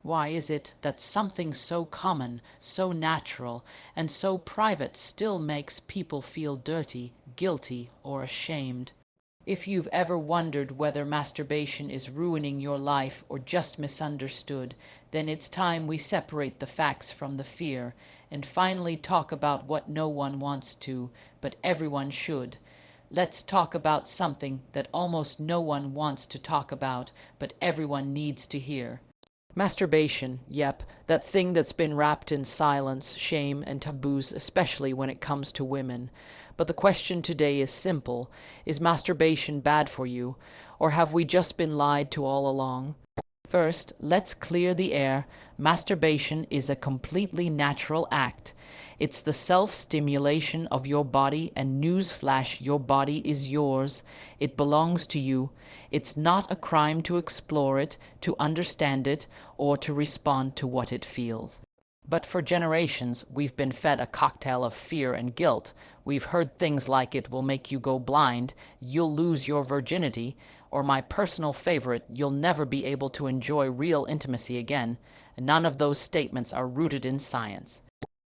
Why is it that something so common, so natural, and so private still makes people feel dirty, guilty, or ashamed? If you've ever wondered whether masturbation is ruining your life or just misunderstood, then it's time we separate the facts from the fear and finally talk about what no one wants to, but everyone should. Let's talk about something that almost no one wants to talk about, but everyone needs to hear. Masturbation, yep, that thing that's been wrapped in silence, shame, and taboos, especially when it comes to women. But the question today is simple. Is masturbation bad for you, or have we just been lied to all along? First, let's clear the air. Masturbation is a completely natural act. It's the self-stimulation of your body, and newsflash, your body is yours. It belongs to you. It's not a crime to explore it, to understand it, or to respond to what it feels. But for generations, we've been fed a cocktail of fear and guilt. We've heard things like it will make you go blind, you'll lose your virginity, or my personal favorite, you'll never be able to enjoy real intimacy again. None of those statements are rooted in science.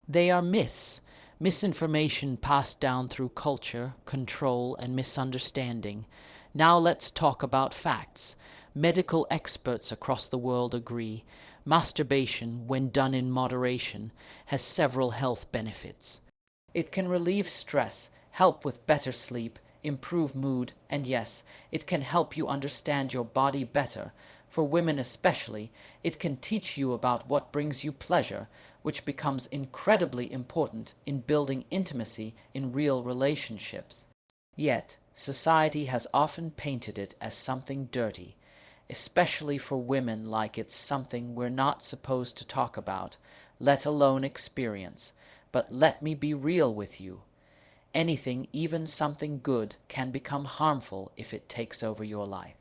They are myths, misinformation passed down through culture, control, and misunderstanding. Now let's talk about facts. Medical experts across the world agree. Masturbation, when done in moderation, has several health benefits. It can relieve stress, help with better sleep, improve mood, and yes, it can help you understand your body better. For women especially, it can teach you about what brings you pleasure, which becomes incredibly important in building intimacy in real relationships. Yet, society has often painted it as something dirty, especially for women, like it's something we're not supposed to talk about, let alone experience. But let me be real with you. Anything, even something good, can become harmful if it takes over your life.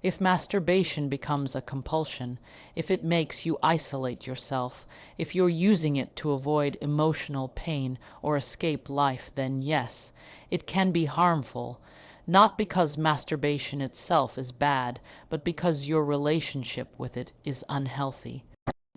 If masturbation becomes a compulsion, if it makes you isolate yourself, if you're using it to avoid emotional pain or escape life, then yes, it can be harmful. Not because masturbation itself is bad, but because your relationship with it is unhealthy.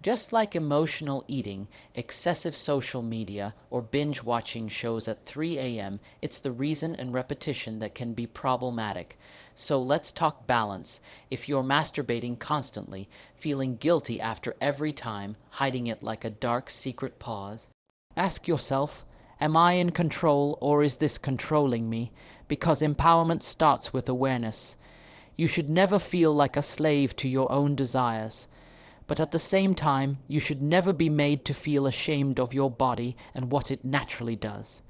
Just like emotional eating, excessive social media, or binge watching shows at 3 a.m., it's the reason and repetition that can be problematic. So let's talk balance. If you're masturbating constantly, feeling guilty after every time, hiding it like a dark secret pause, ask yourself, am I in control, or is this controlling me? Because empowerment starts with awareness. You should never feel like a slave to your own desires. But at the same time, you should never be made to feel ashamed of your body and what it naturally does.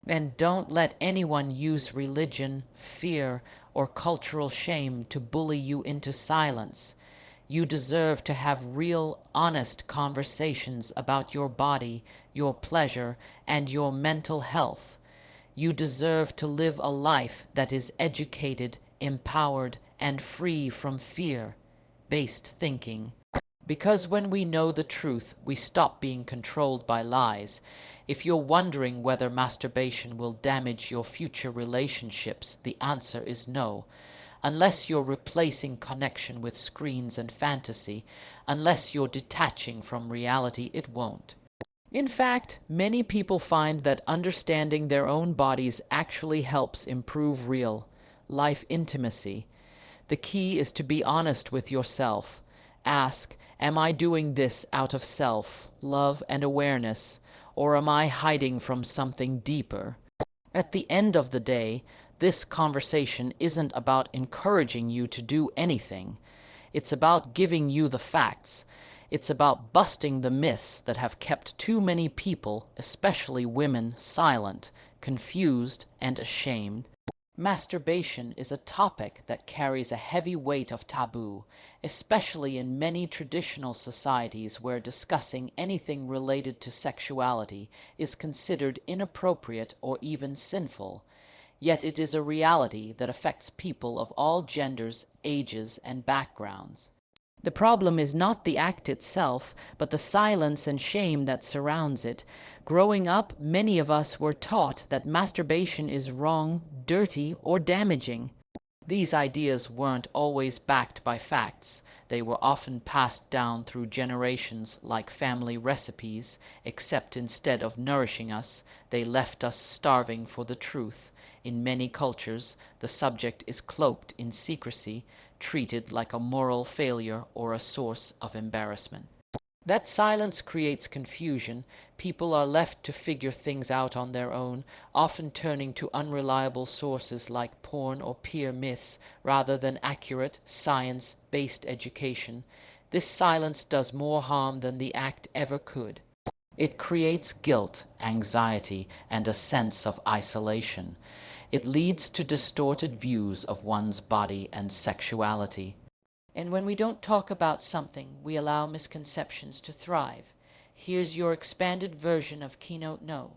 And don't let anyone use religion, fear, or cultural shame to bully you into silence. You deserve to have real, honest conversations about your body, your pleasure, and your mental health. You deserve to live a life that is educated, empowered, and free from fear-based thinking. Because when we know the truth, we stop being controlled by lies. If you're wondering whether masturbation will damage your future relationships, the answer is no. Unless you're replacing connection with screens and fantasy, unless you're detaching from reality, it won't. In fact, many people find that understanding their own bodies actually helps improve real life intimacy. The key is to be honest with yourself. Ask, am I doing this out of self, love, and awareness, or am I hiding from something deeper? At the end of the day, this conversation isn't about encouraging you to do anything. It's about giving you the facts. It's about busting the myths that have kept too many people, especially women, silent, confused, and ashamed. Masturbation is a topic that carries a heavy weight of taboo, especially in many traditional societies where discussing anything related to sexuality is considered inappropriate or even sinful. Yet it is a reality that affects people of all genders, ages, and backgrounds. The problem is not the act itself, but the silence and shame that surrounds it. Growing up, many of us were taught that masturbation is wrong, dirty, or damaging. These ideas weren't always backed by facts. They were often passed down through generations like family recipes, except instead of nourishing us, they left us starving for the truth. In many cultures, the subject is cloaked in secrecy, treated like a moral failure or a source of embarrassment. That silence creates confusion. People are left to figure things out on their own, often turning to unreliable sources like porn or peer myths rather than accurate, science-based education. This silence does more harm than the act ever could. It creates guilt, anxiety, and a sense of isolation. It leads to distorted views of one's body and sexuality. And when we don't talk about something, we allow misconceptions to thrive. Here's your expanded version of Keynote No.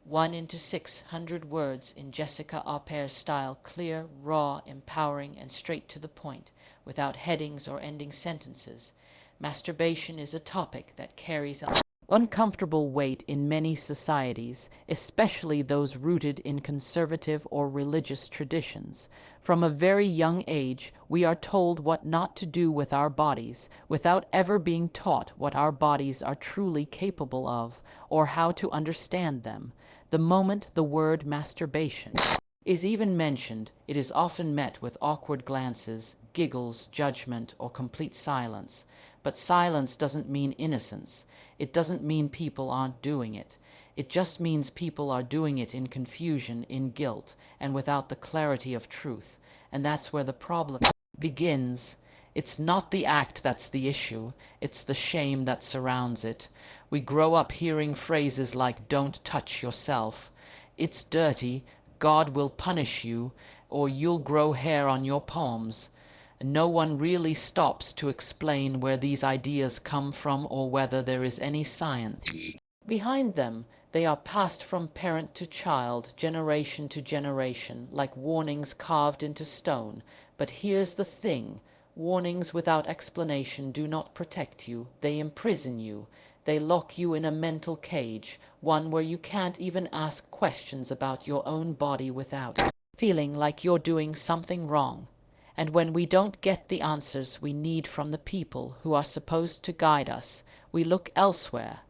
1 into 600 words in Jessica Opare style, clear, raw, empowering, and straight to the point, without headings or ending sentences. Masturbation is a topic that carries a uncomfortable weight in many societies, especially those rooted in conservative or religious traditions. From a very young age, we are told what not to do with our bodies, without ever being taught what our bodies are truly capable of, or how to understand them. The moment the word masturbation is even mentioned, it is often met with awkward glances, giggles, judgment, or complete silence. But silence doesn't mean innocence. It doesn't mean people aren't doing it. It just means people are doing it in confusion, in guilt, and without the clarity of truth. And that's where the problem begins. It's not the act that's the issue, it's the shame that surrounds it. We grow up hearing phrases like, "Don't touch yourself," "It's dirty," "God will punish you," or "You'll grow hair on your palms." No one really stops to explain where these ideas come from or whether there is any science behind them. They are passed from parent to child, generation to generation, like warnings carved into stone. But here's the thing. Warnings without explanation do not protect you. They imprison you. They lock you in a mental cage, one where you can't even ask questions about your own body without feeling like you're doing something wrong. And when we don't get the answers we need from the people who are supposed to guide us, we look elsewhere.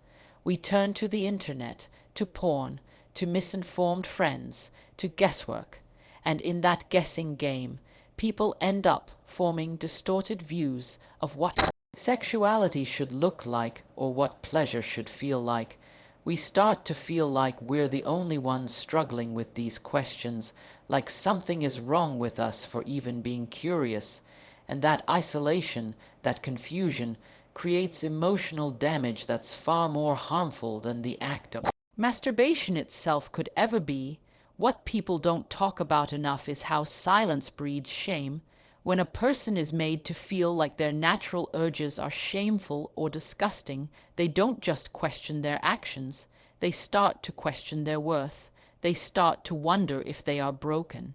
We turn to the internet, to porn, to misinformed friends, to guesswork. And in that guessing game, people end up forming distorted views of what sexuality should look like or what pleasure should feel like. We start to feel like we're the only ones struggling with these questions, like something is wrong with us for even being curious. And that isolation, that confusion, creates emotional damage that's far more harmful than the act of masturbation itself could ever be. What people don't talk about enough is how silence breeds shame. When a person is made to feel like their natural urges are shameful or disgusting, they don't just question their actions, they start to question their worth. They start to wonder if they are broken.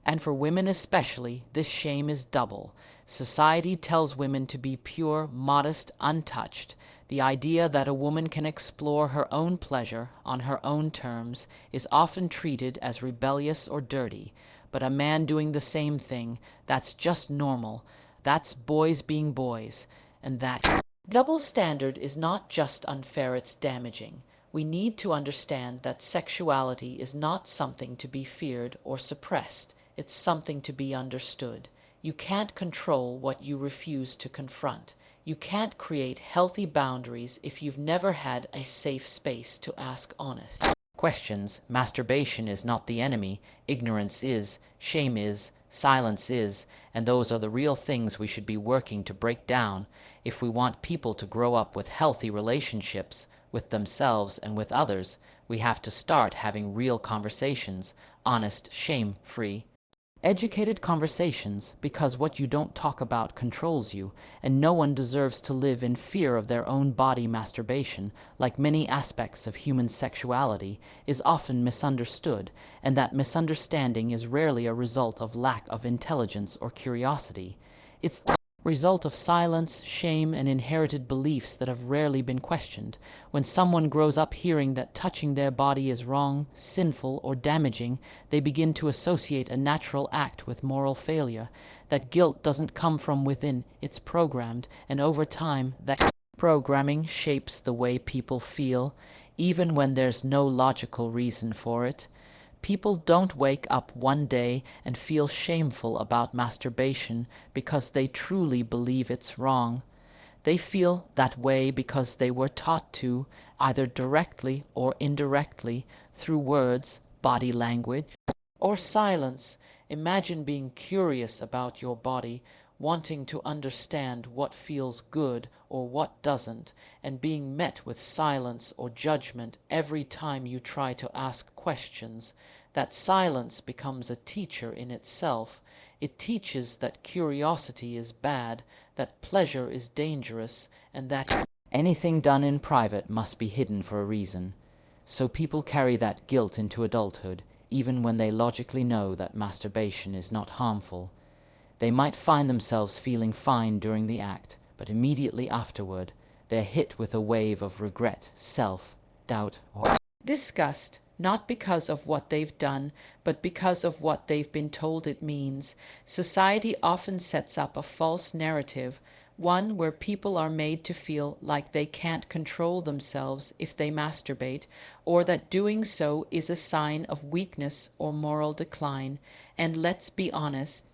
And for women especially, this shame is double. Society tells women to be pure, modest, untouched. The idea that a woman can explore her own pleasure on her own terms is often treated as rebellious or dirty. But a man doing the same thing, that's just normal. That's boys being boys. And that double standard is not just unfair, it's damaging. We need to understand that sexuality is not something to be feared or suppressed. It's something to be understood. You can't control what you refuse to confront. You can't create healthy boundaries if you've never had a safe space to ask honest questions. Masturbation is not the enemy. Ignorance is, shame is, silence is, and those are the real things we should be working to break down if we want people to grow up with healthy relationships with themselves and with others. We have to start having real conversations, honest, shame-free, educated conversations, because what you don't talk about controls you, and no one deserves to live in fear of their own body. Masturbation, like many aspects of human sexuality, is often misunderstood, and that misunderstanding is rarely a result of lack of intelligence or curiosity. It's result of silence, shame, and inherited beliefs that have rarely been questioned. When someone grows up hearing that touching their body is wrong, sinful, or damaging, they begin to associate a natural act with moral failure. That guilt doesn't come from within, it's programmed, and over time, that programming shapes the way people feel, even when there's no logical reason for it. People don't wake up one day and feel shameful about masturbation because they truly believe it's wrong. They feel that way because they were taught to, either directly or indirectly, through words, body language, or silence. Imagine being curious about your body, wanting to understand what feels good or what doesn't, and being met with silence or judgment every time you try to ask questions. That silence becomes a teacher in itself. It teaches that curiosity is bad, that pleasure is dangerous, and that anything done in private must be hidden for a reason. So people carry that guilt into adulthood, even when they logically know that masturbation is not harmful. They might find themselves feeling fine during the act, but immediately afterward, they're hit with a wave of regret, self-doubt, or disgust, not because of what they've done, but because of what they've been told it means. Society often sets up a false narrative, one where people are made to feel like they can't control themselves if they masturbate, or that doing so is a sign of weakness or moral decline. And let's be honest,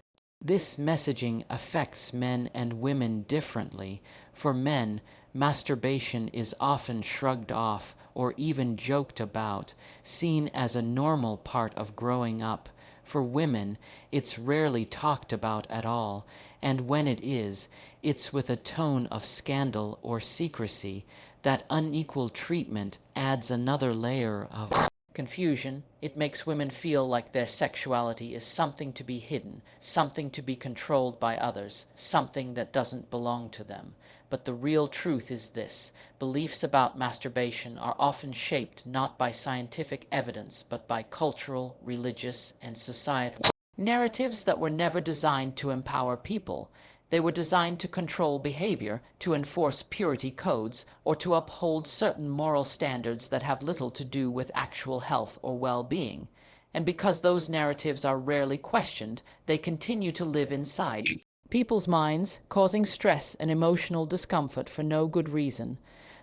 this messaging affects men and women differently. For men, masturbation is often shrugged off or even joked about, seen as a normal part of growing up. For women, it's rarely talked about at all, and when it is, it's with a tone of scandal or secrecy. That unequal treatment adds another layer of confusion. It makes women feel like their sexuality is something to be hidden, something to be controlled by others, something that doesn't belong to them. But the real truth is this: beliefs about masturbation are often shaped not by scientific evidence, but by cultural, religious, and societal narratives that were never designed to empower people. They were designed to control behavior, to enforce purity codes, or to uphold certain moral standards that have little to do with actual health or well-being. And because those narratives are rarely questioned, they continue to live inside people's minds, causing stress and emotional discomfort for no good reason.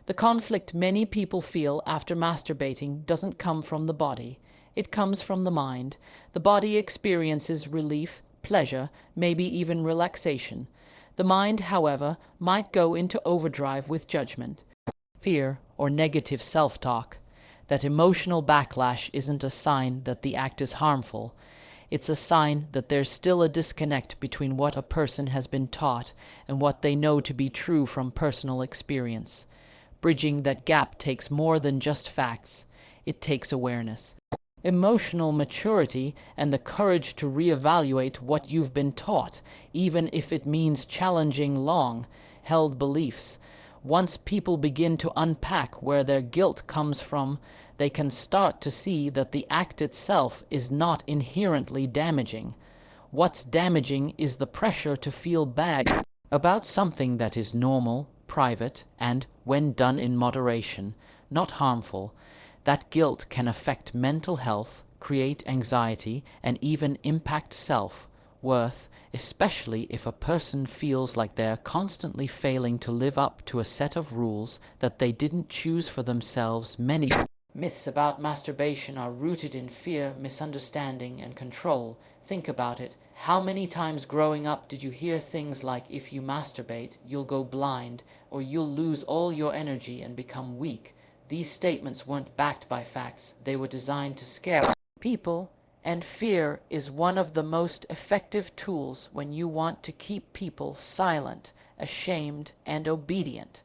The conflict many people feel after masturbating doesn't come from the body. It comes from the mind. The body experiences relief, pleasure, maybe even relaxation. The mind, however, might go into overdrive with judgment, fear, or negative self-talk. That emotional backlash isn't a sign that the act is harmful. It's a sign that there's still a disconnect between what a person has been taught and what they know to be true from personal experience. Bridging that gap takes more than just facts. It takes awareness, emotional maturity, and the courage to reevaluate what you've been taught, even if it means challenging long-held beliefs. Once people begin to unpack where their guilt comes from, they can start to see that the act itself is not inherently damaging. What's damaging is the pressure to feel bad about something that is normal, private, and, when done in moderation, not harmful. That guilt can affect mental health, create anxiety, and even impact self-worth, especially if a person feels like they are constantly failing to live up to a set of rules that they didn't choose for themselves. Many myths about masturbation are rooted in fear, misunderstanding, and control. Think about it. How many times growing up did you hear things like, if you masturbate, you'll go blind, or you'll lose all your energy and become weak? These statements weren't backed by facts. They were designed to scare people, and fear is one of the most effective tools when you want to keep people silent, ashamed, and obedient.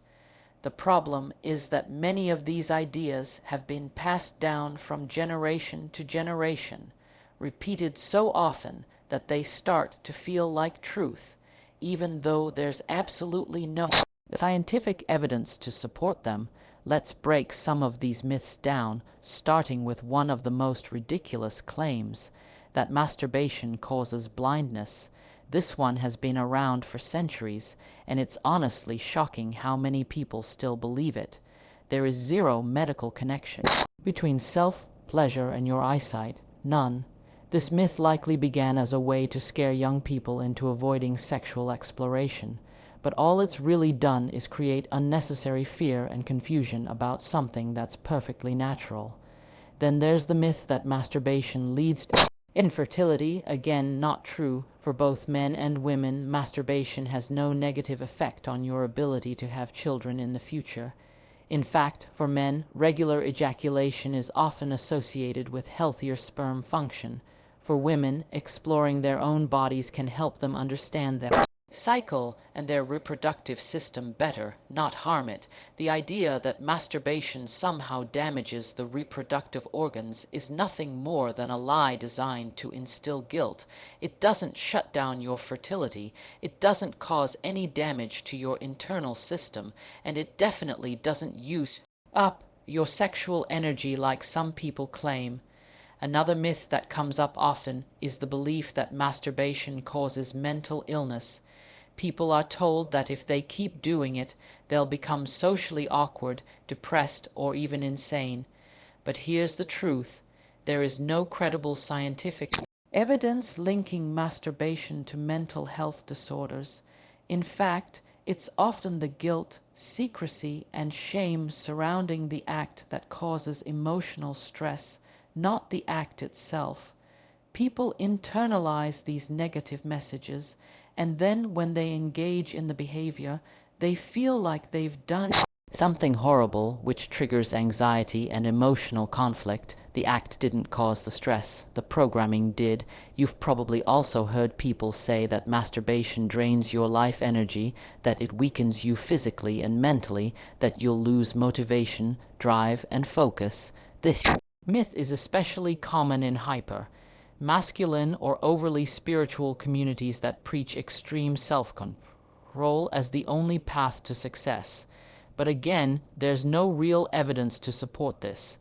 The problem is that many of these ideas have been passed down from generation to generation, repeated so often that they start to feel like truth, even though there's absolutely no scientific evidence to support them. Let's break some of these myths down, starting with one of the most ridiculous claims, that masturbation causes blindness. This one has been around for centuries, and it's honestly shocking how many people still believe it. There is zero medical connection between self-pleasure and your eyesight. None. This myth likely began as a way to scare young people into avoiding sexual exploration, but all it's really done is create unnecessary fear and confusion about something that's perfectly natural. Then there's the myth that masturbation leads to infertility. Again, not true. For both men and women, masturbation has no negative effect on your ability to have children in the future. In fact, for men, regular ejaculation is often associated with healthier sperm function. For women, exploring their own bodies can help them understand their cycle and their reproductive system better, not harm it. The idea that masturbation somehow damages the reproductive organs is nothing more than a lie designed to instill guilt. It doesn't shut down your fertility, it doesn't cause any damage to your internal system, and it definitely doesn't use up your sexual energy like some people claim. Another myth that comes up often is the belief that masturbation causes mental illness. People are told that if they keep doing it, they'll become socially awkward, depressed, or even insane. But here's the truth. There is no credible scientific evidence linking masturbation to mental health disorders. In fact, it's often the guilt, secrecy, and shame surrounding the act that causes emotional stress, not the act itself. People internalize these negative messages, and then when they engage in the behavior, they feel like they've done something horrible, which triggers anxiety and emotional conflict. The act didn't cause the stress, the programming did. You've probably also heard people say that masturbation drains your life energy, that it weakens you physically and mentally, that you'll lose motivation, drive, and focus. This myth is especially common in masculine or overly spiritual communities that preach extreme self-control as the only path to success. But again, there's no real evidence to support this.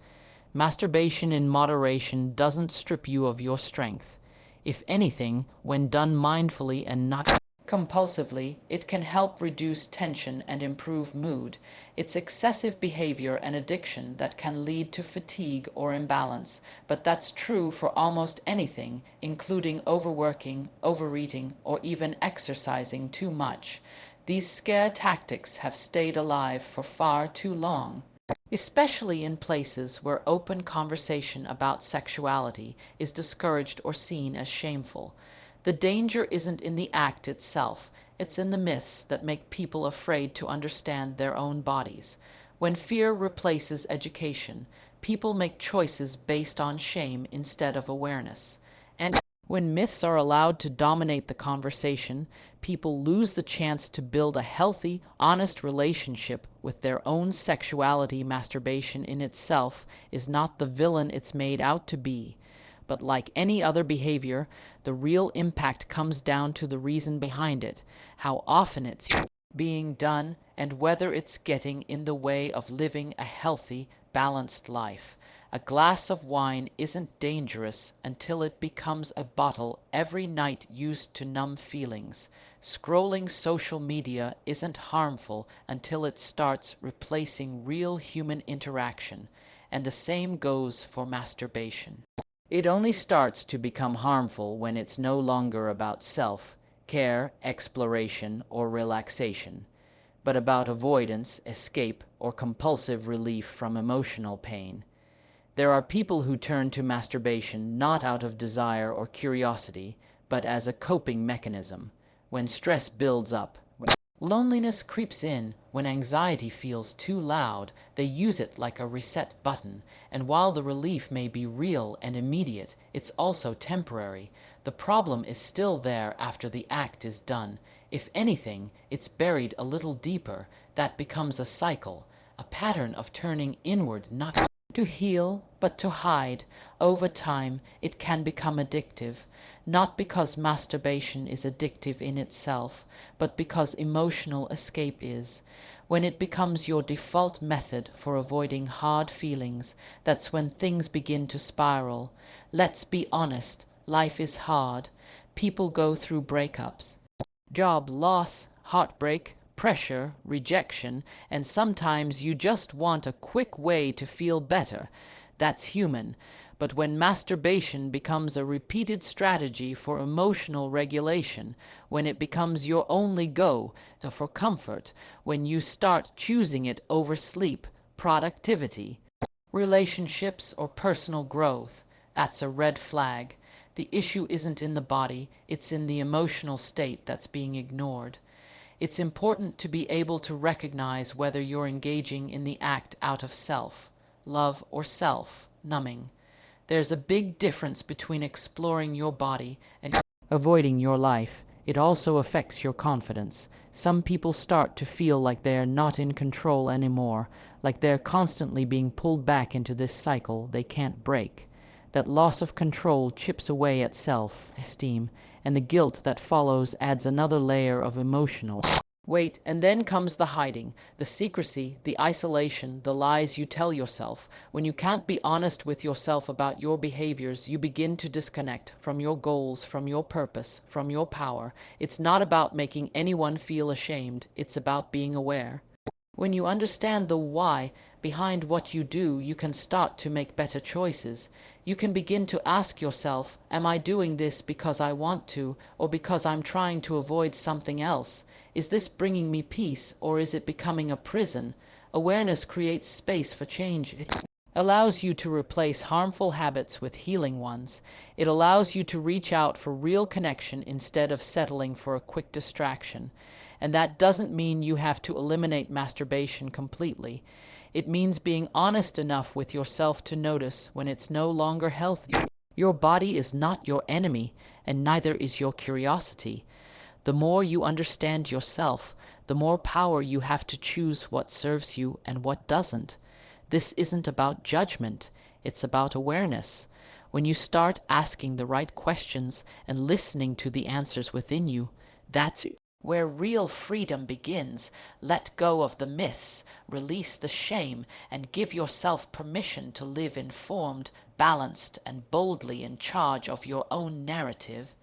Masturbation in moderation doesn't strip you of your strength. If anything, when done mindfully and not compulsively, it can help reduce tension and improve mood. It's excessive behavior and addiction that can lead to fatigue or imbalance, but that's true for almost anything, including overworking, overeating, or even exercising too much. These scare tactics have stayed alive for far too long, especially in places where open conversation about sexuality is discouraged or seen as shameful. The danger isn't in the act itself, it's in the myths that make people afraid to understand their own bodies. When fear replaces education, people make choices based on shame instead of awareness. And when myths are allowed to dominate the conversation, people lose the chance to build a healthy, honest relationship with their own sexuality. Masturbation in itself is not the villain it's made out to be. But like any other behavior, the real impact comes down to the reason behind it, how often it's being done, and whether it's getting in the way of living a healthy, balanced life. A glass of wine isn't dangerous until it becomes a bottle every night used to numb feelings. Scrolling social media isn't harmful until it starts replacing real human interaction, and the same goes for masturbation. It only starts to become harmful when it's no longer about self-care, exploration, or relaxation, but about avoidance, escape, or compulsive relief from emotional pain. There are people who turn to masturbation not out of desire or curiosity, but as a coping mechanism. When stress builds up, loneliness creeps in, when anxiety feels too loud, they use it like a reset button, and while the relief may be real and immediate, it's also temporary. The problem is still there after the act is done. If anything, it's buried a little deeper. That becomes a cycle, a pattern of turning inward, not to heal, but to hide. Over time, it can become addictive, not because masturbation is addictive in itself, but because emotional escape is. When it becomes your default method for avoiding hard feelings, that's when things begin to spiral. Let's be honest, life is hard. People go through breakups, job loss, heartbreak, pressure, rejection, and sometimes you just want a quick way to feel better. That's human. But when masturbation becomes a repeated strategy for emotional regulation, when it becomes your only go for comfort, when you start choosing it over sleep, productivity, relationships, or personal growth, that's a red flag. The issue isn't in the body, it's in the emotional state that's being ignored. It's important to be able to recognize whether you're engaging in the act out of self, love, or self-numbing. There's a big difference between exploring your body and avoiding your life. It also affects your confidence. Some people start to feel like they're not in control anymore, like they're constantly being pulled back into this cycle they can't break. That loss of control chips away at self-esteem, and the guilt that follows adds another layer of emotional weight. And then comes the hiding, the secrecy, the isolation, the lies you tell yourself. When you can't be honest with yourself about your behaviors, you begin to disconnect from your goals, from your purpose, from your power. It's not about making anyone feel ashamed, it's about being aware. When you understand the why behind what you do, you can start to make better choices. You can begin to ask yourself, am I doing this because I want to, or because I'm trying to avoid something else? Is this bringing me peace, or is it becoming a prison? Awareness creates space for change. It allows you to replace harmful habits with healing ones. It allows you to reach out for real connection instead of settling for a quick distraction. And that doesn't mean you have to eliminate masturbation completely. It means being honest enough with yourself to notice when it's no longer healthy. Your body is not your enemy, and neither is your curiosity. The more you understand yourself, the more power you have to choose what serves you and what doesn't. This isn't about judgment, it's about awareness. When you start asking the right questions and listening to the answers within you, that's where real freedom begins. Let go of the myths, release the shame, and give yourself permission to live informed, balanced, and boldly in charge of your own narrative.